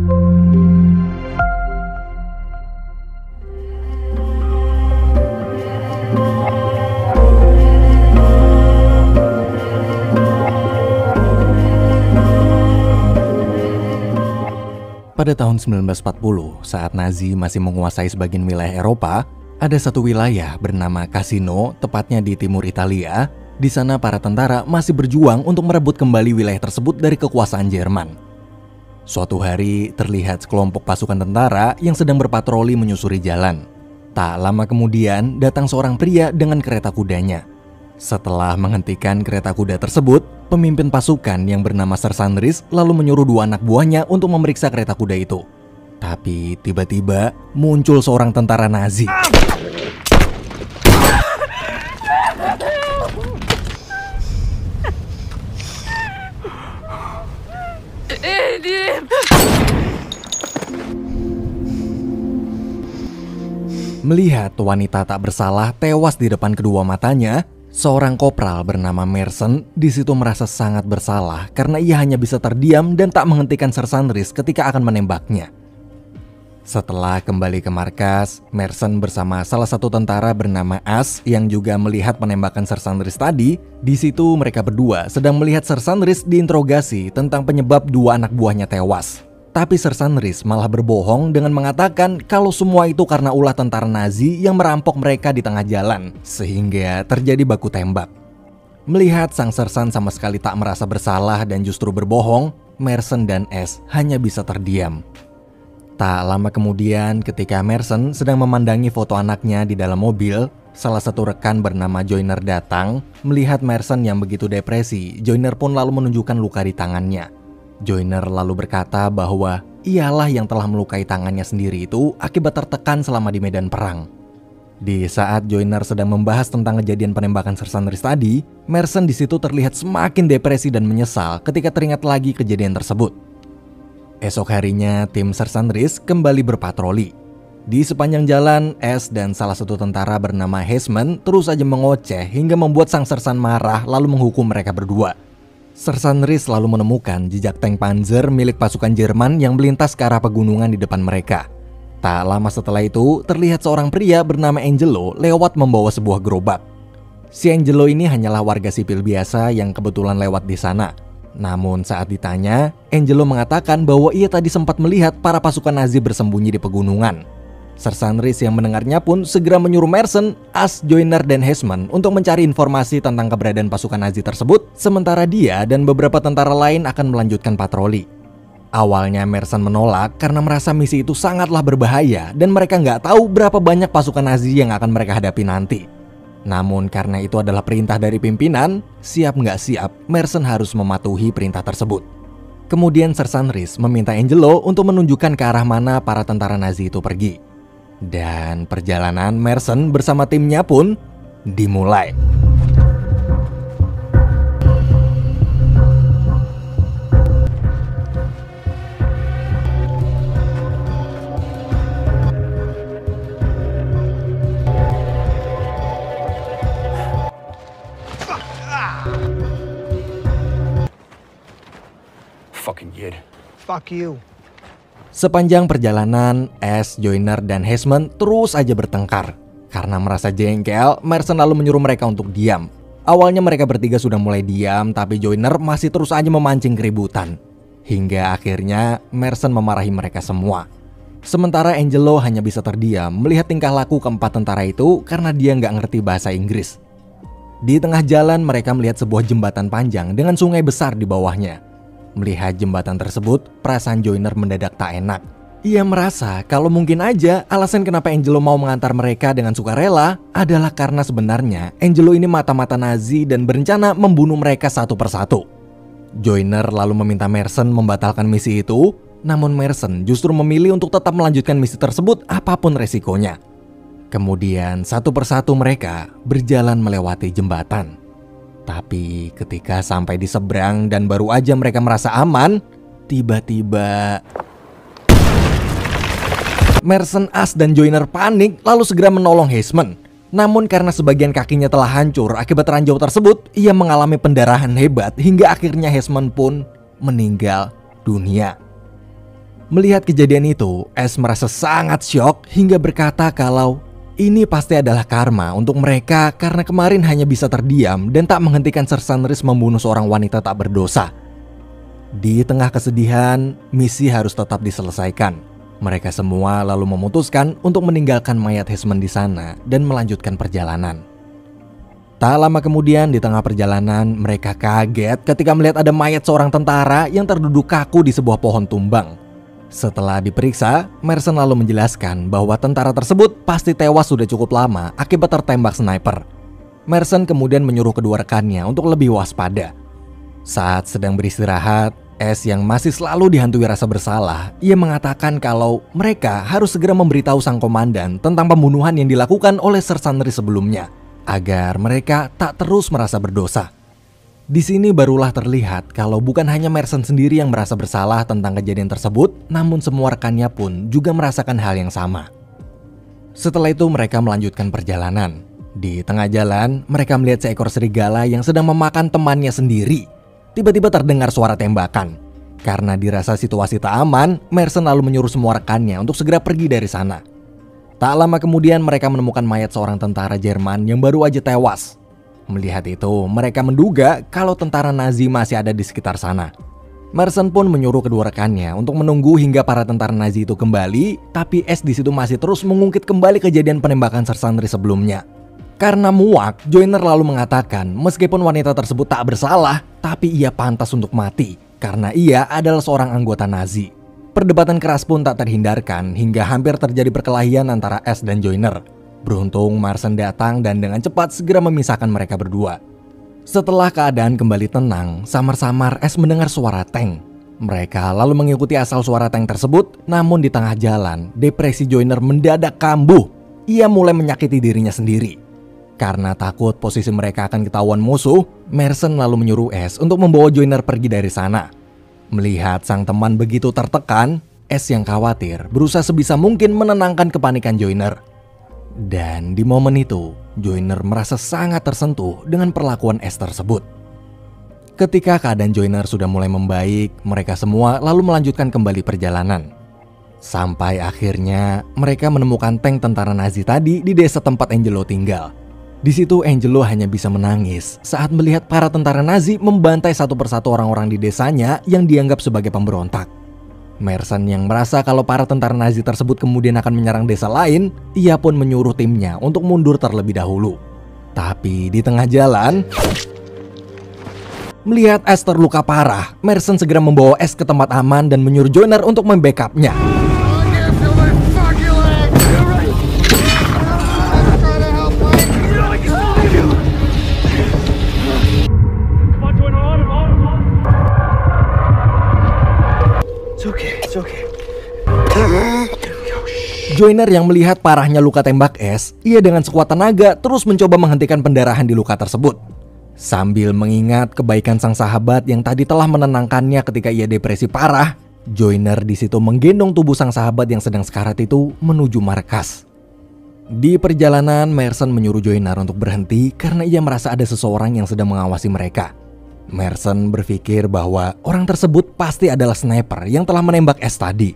Pada tahun 1940, saat Nazi masih menguasai sebagian wilayah Eropa, ada satu wilayah bernama Cassino, tepatnya di timur Italia. Di sana para tentara masih berjuang untuk merebut kembali wilayah tersebut dari kekuasaan Jerman. Suatu hari, terlihat sekelompok pasukan tentara yang sedang berpatroli menyusuri jalan. Tak lama kemudian, datang seorang pria dengan kereta kudanya. Setelah menghentikan kereta kuda tersebut, pemimpin pasukan yang bernama Sir Sandris lalu menyuruh dua anak buahnya untuk memeriksa kereta kuda itu. Tapi tiba-tiba muncul seorang tentara Nazi. Melihat wanita tak bersalah tewas di depan kedua matanya, seorang kopral bernama Merson di situ merasa sangat bersalah karena ia hanya bisa terdiam dan tak menghentikan Sir Sandris ketika akan menembaknya. Setelah kembali ke markas, Merson bersama salah satu tentara bernama As yang juga melihat penembakan Sir Sandris tadi. Di situ mereka berdua sedang melihat Sir Sandris diinterogasi tentang penyebab dua anak buahnya tewas. Tapi Sir Sandris malah berbohong dengan mengatakan kalau semua itu karena ulah tentara Nazi yang merampok mereka di tengah jalan, sehingga terjadi baku tembak. Melihat sang sersan sama sekali tak merasa bersalah dan justru berbohong, Merson dan S hanya bisa terdiam. Tak lama kemudian, ketika Merson sedang memandangi foto anaknya di dalam mobil, salah satu rekan bernama Joyner datang. Melihat Merson yang begitu depresi, Joyner pun lalu menunjukkan luka di tangannya. Joyner lalu berkata bahwa ialah yang telah melukai tangannya sendiri itu akibat tertekan selama di medan perang. Di saat Joyner sedang membahas tentang kejadian penembakan Sir Sandris tadi, Merson di situ terlihat semakin depresi dan menyesal ketika teringat lagi kejadian tersebut. Esok harinya, tim Sir Sandris kembali berpatroli. Di sepanjang jalan, S dan salah satu tentara bernama Heisman terus saja mengoceh hingga membuat sang sersan marah lalu menghukum mereka berdua. Sir Sandris lalu menemukan jejak tank Panzer milik pasukan Jerman yang melintas ke arah pegunungan di depan mereka. Tak lama setelah itu, terlihat seorang pria bernama Angelo lewat membawa sebuah gerobak. Si Angelo ini hanyalah warga sipil biasa yang kebetulan lewat di sana. Namun saat ditanya, Angelo mengatakan bahwa ia tadi sempat melihat para pasukan Nazi bersembunyi di pegunungan. Sir Sandris yang mendengarnya pun segera menyuruh Merson, As, Joyner, dan Heisman untuk mencari informasi tentang keberadaan pasukan Nazi tersebut, sementara dia dan beberapa tentara lain akan melanjutkan patroli. Awalnya Merson menolak karena merasa misi itu sangatlah berbahaya dan mereka nggak tahu berapa banyak pasukan Nazi yang akan mereka hadapi nanti. Namun karena itu adalah perintah dari pimpinan, siap nggak siap, Merson harus mematuhi perintah tersebut. Kemudian Sir Sandris meminta Angelo untuk menunjukkan ke arah mana para tentara Nazi itu pergi. Dan perjalanan Merson bersama timnya pun dimulai. Fucking kid. Fuck you. Sepanjang perjalanan, S, Joyner, dan Heisman terus aja bertengkar. Karena merasa jengkel, Merson lalu menyuruh mereka untuk diam. Awalnya mereka bertiga sudah mulai diam, tapi Joyner masih terus aja memancing keributan. Hingga akhirnya Merson memarahi mereka semua. Sementara Angelo hanya bisa terdiam melihat tingkah laku keempat tentara itu karena dia nggak ngerti bahasa Inggris. Di tengah jalan mereka melihat sebuah jembatan panjang dengan sungai besar di bawahnya. Melihat jembatan tersebut, perasaan Joyner mendadak tak enak. Ia merasa kalau mungkin aja alasan kenapa Angelo mau mengantar mereka dengan sukarela adalah karena sebenarnya Angelo ini mata-mata Nazi dan berencana membunuh mereka satu persatu. Joyner lalu meminta Merson membatalkan misi itu, namun Merson justru memilih untuk tetap melanjutkan misi tersebut apapun resikonya. Kemudian satu persatu mereka berjalan melewati jembatan. Tapi ketika sampai di seberang dan baru aja mereka merasa aman, tiba-tiba Merson, As, dan Joyner panik lalu segera menolong Heisman. Namun karena sebagian kakinya telah hancur akibat ranjau tersebut, ia mengalami pendarahan hebat hingga akhirnya Heisman pun meninggal dunia. Melihat kejadian itu, S merasa sangat syok hingga berkata kalau ini pasti adalah karma untuk mereka karena kemarin hanya bisa terdiam dan tak menghentikan Sersan Reese membunuh seorang wanita tak berdosa. Di tengah kesedihan, misi harus tetap diselesaikan. Mereka semua lalu memutuskan untuk meninggalkan mayat Heisman di sana dan melanjutkan perjalanan. Tak lama kemudian di tengah perjalanan, mereka kaget ketika melihat ada mayat seorang tentara yang terduduk kaku di sebuah pohon tumbang. Setelah diperiksa, Merson lalu menjelaskan bahwa tentara tersebut pasti tewas sudah cukup lama akibat tertembak sniper. Merson kemudian menyuruh kedua rekannya untuk lebih waspada. Saat sedang beristirahat, S yang masih selalu dihantui rasa bersalah, ia mengatakan kalau mereka harus segera memberitahu sang komandan tentang pembunuhan yang dilakukan oleh Sersan Reese sebelumnya, agar mereka tak terus merasa berdosa. Di sini barulah terlihat kalau bukan hanya Merson sendiri yang merasa bersalah tentang kejadian tersebut, namun semua rekannya pun juga merasakan hal yang sama. Setelah itu mereka melanjutkan perjalanan. Di tengah jalan, mereka melihat seekor serigala yang sedang memakan temannya sendiri. Tiba-tiba terdengar suara tembakan. Karena dirasa situasi tak aman, Merson lalu menyuruh semua rekannya untuk segera pergi dari sana. Tak lama kemudian mereka menemukan mayat seorang tentara Jerman yang baru aja tewas. Melihat itu, mereka menduga kalau tentara Nazi masih ada di sekitar sana. Merson pun menyuruh kedua rekannya untuk menunggu hingga para tentara Nazi itu kembali, tapi S di situ masih terus mengungkit kembali kejadian penembakan Sersan Reese sebelumnya. Karena muak, Joyner lalu mengatakan meskipun wanita tersebut tak bersalah, tapi ia pantas untuk mati karena ia adalah seorang anggota Nazi. Perdebatan keras pun tak terhindarkan hingga hampir terjadi perkelahian antara S dan Joyner. Beruntung Merson datang dan dengan cepat segera memisahkan mereka berdua. Setelah keadaan kembali tenang, samar-samar S mendengar suara tank. Mereka lalu mengikuti asal suara tank tersebut, namun di tengah jalan, depresi Joyner mendadak kambuh. Ia mulai menyakiti dirinya sendiri. Karena takut posisi mereka akan ketahuan musuh, Merson lalu menyuruh S untuk membawa Joyner pergi dari sana. Melihat sang teman begitu tertekan, S yang khawatir berusaha sebisa mungkin menenangkan kepanikan Joyner. Dan di momen itu, Joyner merasa sangat tersentuh dengan perlakuan S tersebut. Ketika keadaan Joyner sudah mulai membaik, mereka semua lalu melanjutkan kembali perjalanan. Sampai akhirnya mereka menemukan tank tentara Nazi tadi di desa tempat Angelo tinggal. Di situ Angelo hanya bisa menangis saat melihat para tentara Nazi membantai satu persatu orang-orang di desanya yang dianggap sebagai pemberontak. Merson yang merasa kalau para tentara Nazi tersebut kemudian akan menyerang desa lain, ia pun menyuruh timnya untuk mundur terlebih dahulu. Tapi di tengah jalan, melihat S terluka parah, Merson segera membawa S ke tempat aman dan menyuruh Joyner untuk membackupnya. Joyner yang melihat parahnya luka tembak S, ia dengan sekuat tenaga terus mencoba menghentikan pendarahan di luka tersebut. Sambil mengingat kebaikan sang sahabat yang tadi telah menenangkannya ketika ia depresi parah, Joyner di situ menggendong tubuh sang sahabat yang sedang sekarat itu menuju markas. Di perjalanan, Merson menyuruh Joyner untuk berhenti karena ia merasa ada seseorang yang sedang mengawasi mereka. Merson berpikir bahwa orang tersebut pasti adalah sniper yang telah menembak S tadi.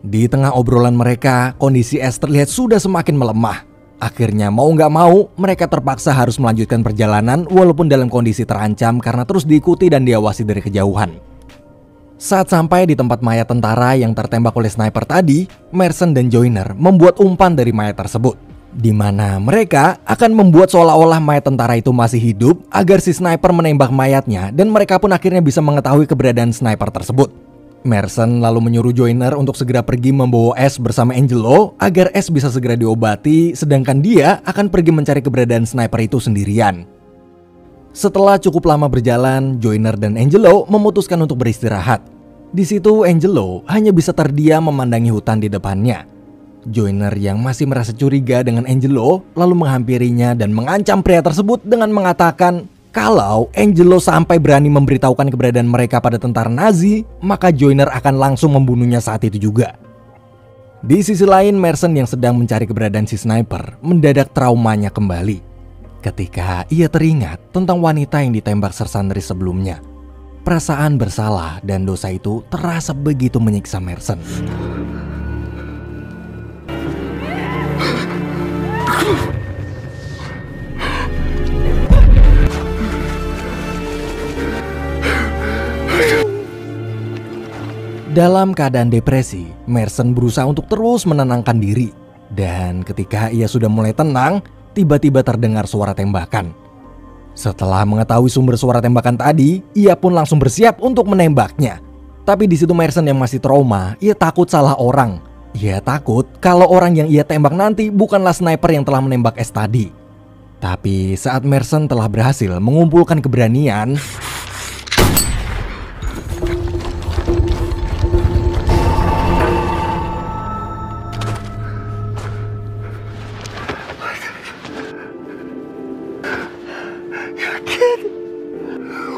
Di tengah obrolan mereka, kondisi S terlihat sudah semakin melemah. Akhirnya mau nggak mau, mereka terpaksa harus melanjutkan perjalanan walaupun dalam kondisi terancam karena terus diikuti dan diawasi dari kejauhan. Saat sampai di tempat mayat tentara yang tertembak oleh sniper tadi, Merson dan Joyner membuat umpan dari mayat tersebut, di mana mereka akan membuat seolah-olah mayat tentara itu masih hidup agar si sniper menembak mayatnya dan mereka pun akhirnya bisa mengetahui keberadaan sniper tersebut. Merson lalu menyuruh Joyner untuk segera pergi membawa S bersama Angelo agar S bisa segera diobati, sedangkan dia akan pergi mencari keberadaan sniper itu sendirian. Setelah cukup lama berjalan, Joyner dan Angelo memutuskan untuk beristirahat. Di situ Angelo hanya bisa terdiam memandangi hutan di depannya. Joyner yang masih merasa curiga dengan Angelo lalu menghampirinya dan mengancam pria tersebut dengan mengatakan kalau Angelo sampai berani memberitahukan keberadaan mereka pada tentara Nazi, maka Joyner akan langsung membunuhnya saat itu juga. Di sisi lain, Merson yang sedang mencari keberadaan si sniper mendadak traumanya kembali ketika ia teringat tentang wanita yang ditembak Sersan Reese sebelumnya. Perasaan bersalah dan dosa itu terasa begitu menyiksa Merson. Dalam keadaan depresi, Merson berusaha untuk terus menenangkan diri. Dan ketika ia sudah mulai tenang, tiba-tiba terdengar suara tembakan. Setelah mengetahui sumber suara tembakan tadi, ia pun langsung bersiap untuk menembaknya. Tapi di situ Merson yang masih trauma, ia takut salah orang. Ia takut kalau orang yang ia tembak nanti bukanlah sniper yang telah menembak S tadi. Tapi saat Merson telah berhasil mengumpulkan keberanian,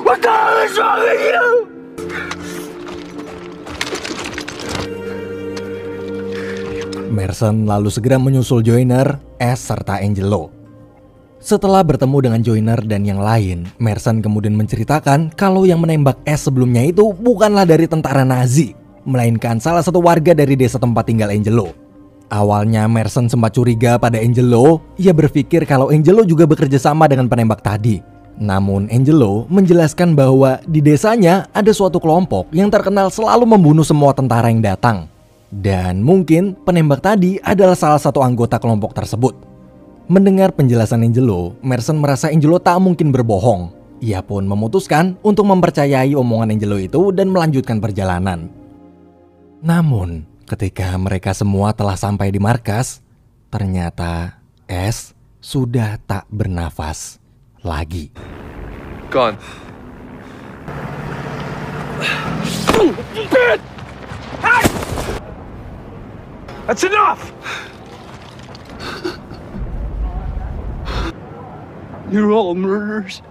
What the hell is wrong with you? Merson lalu segera menyusul Joyner, S serta Angelo. Setelah bertemu dengan Joyner dan yang lain, Merson kemudian menceritakan kalau yang menembak S sebelumnya itu bukanlah dari tentara Nazi, melainkan salah satu warga dari desa tempat tinggal Angelo. Awalnya Merson sempat curiga pada Angelo, ia berpikir kalau Angelo juga bekerja sama dengan penembak tadi. Namun Angelo menjelaskan bahwa di desanya ada suatu kelompok yang terkenal selalu membunuh semua tentara yang datang. Dan mungkin penembak tadi adalah salah satu anggota kelompok tersebut. Mendengar penjelasan Angelo, Merson merasa Angelo tak mungkin berbohong. Ia pun memutuskan untuk mempercayai omongan Angelo itu dan melanjutkan perjalanan. Namun, ketika mereka semua telah sampai di markas, ternyata S sudah tak bernafas lagi. Gone. That's enough! You're all murderers.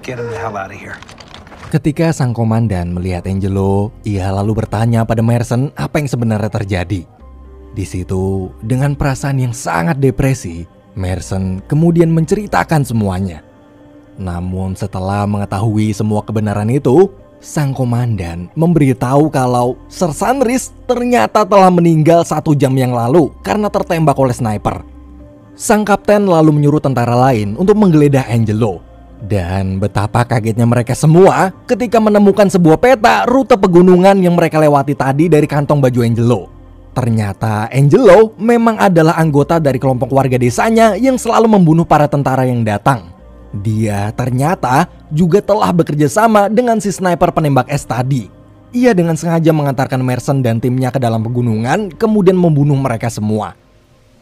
Get him the hell out of here. Ketika sang komandan melihat Angelo, ia lalu bertanya pada Merson apa yang sebenarnya terjadi. Di situ, dengan perasaan yang sangat depresi, Merson kemudian menceritakan semuanya. Namun setelah mengetahui semua kebenaran itu, sang komandan memberitahu kalau Sersan Reese ternyata telah meninggal 1 jam yang lalu karena tertembak oleh sniper. Sang kapten lalu menyuruh tentara lain untuk menggeledah Angelo. Dan betapa kagetnya mereka semua ketika menemukan sebuah peta rute pegunungan yang mereka lewati tadi dari kantong baju Angelo. Ternyata Angelo memang adalah anggota dari kelompok warga desanya yang selalu membunuh para tentara yang datang. Dia ternyata juga telah bekerja sama dengan si sniper penembak S tadi. Ia dengan sengaja mengantarkan Merson dan timnya ke dalam pegunungan, kemudian membunuh mereka semua.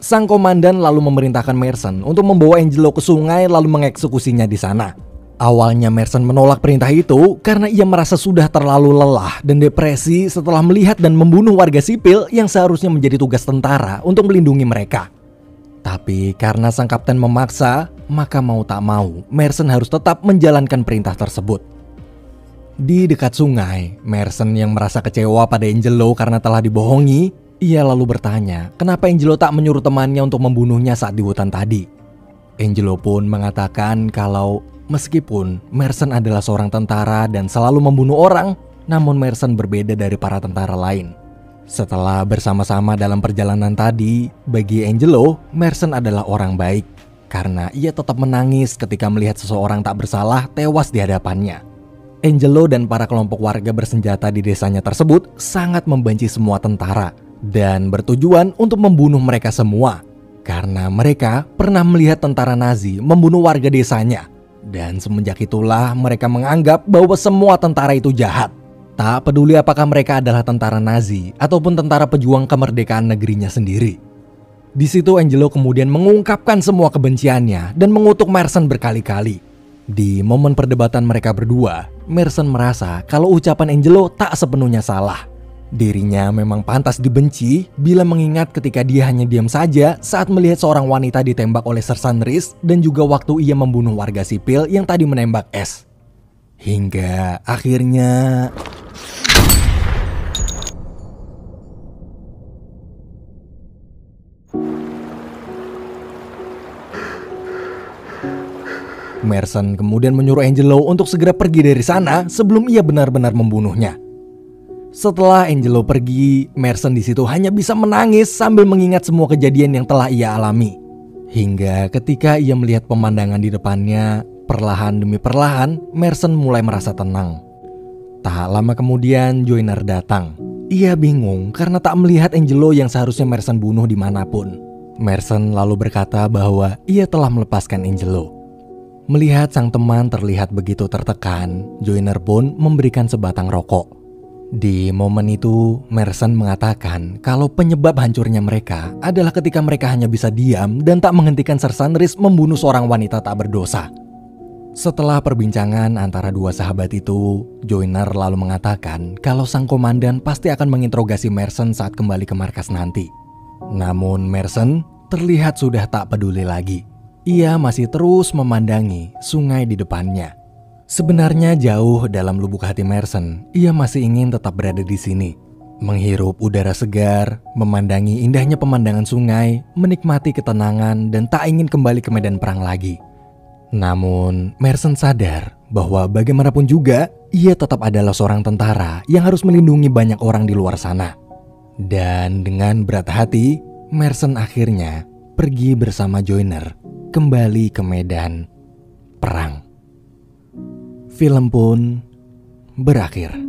Sang komandan lalu memerintahkan Merson untuk membawa Angelo ke sungai lalu mengeksekusinya di sana. Awalnya Merson menolak perintah itu karena ia merasa sudah terlalu lelah dan depresi setelah melihat dan membunuh warga sipil yang seharusnya menjadi tugas tentara untuk melindungi mereka. Tapi karena sang kapten memaksa, maka mau tak mau Merson harus tetap menjalankan perintah tersebut. Di dekat sungai, Merson yang merasa kecewa pada Angelo karena telah dibohongi, ia lalu bertanya kenapa Angelo tak menyuruh temannya untuk membunuhnya saat di hutan tadi. Angelo pun mengatakan kalau meskipun Merson adalah seorang tentara dan selalu membunuh orang, namun Merson berbeda dari para tentara lain. Setelah bersama-sama dalam perjalanan tadi, bagi Angelo, Merson adalah orang baik karena ia tetap menangis ketika melihat seseorang tak bersalah tewas di hadapannya. Angelo dan para kelompok warga bersenjata di desanya tersebut sangat membenci semua tentara dan bertujuan untuk membunuh mereka semua karena mereka pernah melihat tentara Nazi membunuh warga desanya. Dan semenjak itulah mereka menganggap bahwa semua tentara itu jahat. Tak peduli apakah mereka adalah tentara Nazi ataupun tentara pejuang kemerdekaan negerinya sendiri. Di situ Angelo kemudian mengungkapkan semua kebenciannya dan mengutuk Merson berkali-kali. Di momen perdebatan mereka berdua, Merson merasa kalau ucapan Angelo tak sepenuhnya salah. Dirinya memang pantas dibenci bila mengingat ketika dia hanya diam saja saat melihat seorang wanita ditembak oleh Sersan Reese dan juga waktu ia membunuh warga sipil yang tadi menembak S. Hingga akhirnya Marston kemudian menyuruh Angelo untuk segera pergi dari sana sebelum ia benar-benar membunuhnya. Setelah Angelo pergi, Marston di situ hanya bisa menangis sambil mengingat semua kejadian yang telah ia alami. Hingga ketika ia melihat pemandangan di depannya, perlahan demi perlahan, Marston mulai merasa tenang. Tak lama kemudian, Joyner datang. Ia bingung karena tak melihat Angelo yang seharusnya Marston bunuh dimanapun. Marston lalu berkata bahwa ia telah melepaskan Angelo. Melihat sang teman terlihat begitu tertekan, Joyner pun memberikan sebatang rokok. Di momen itu, Marston mengatakan kalau penyebab hancurnya mereka adalah ketika mereka hanya bisa diam dan tak menghentikan Sir Sandris membunuh seorang wanita tak berdosa. Setelah perbincangan antara dua sahabat itu, Joyner lalu mengatakan kalau sang komandan pasti akan menginterogasi Marston saat kembali ke markas nanti. Namun Marston terlihat sudah tak peduli lagi. Ia masih terus memandangi sungai di depannya. Sebenarnya jauh dalam lubuk hati Marston, ia masih ingin tetap berada di sini. Menghirup udara segar, memandangi indahnya pemandangan sungai, menikmati ketenangan dan tak ingin kembali ke medan perang lagi. Namun, Marston sadar bahwa bagaimanapun juga, ia tetap adalah seorang tentara yang harus melindungi banyak orang di luar sana. Dan dengan berat hati, Marston akhirnya pergi bersama Joyner kembali ke medan perang. Film pun berakhir.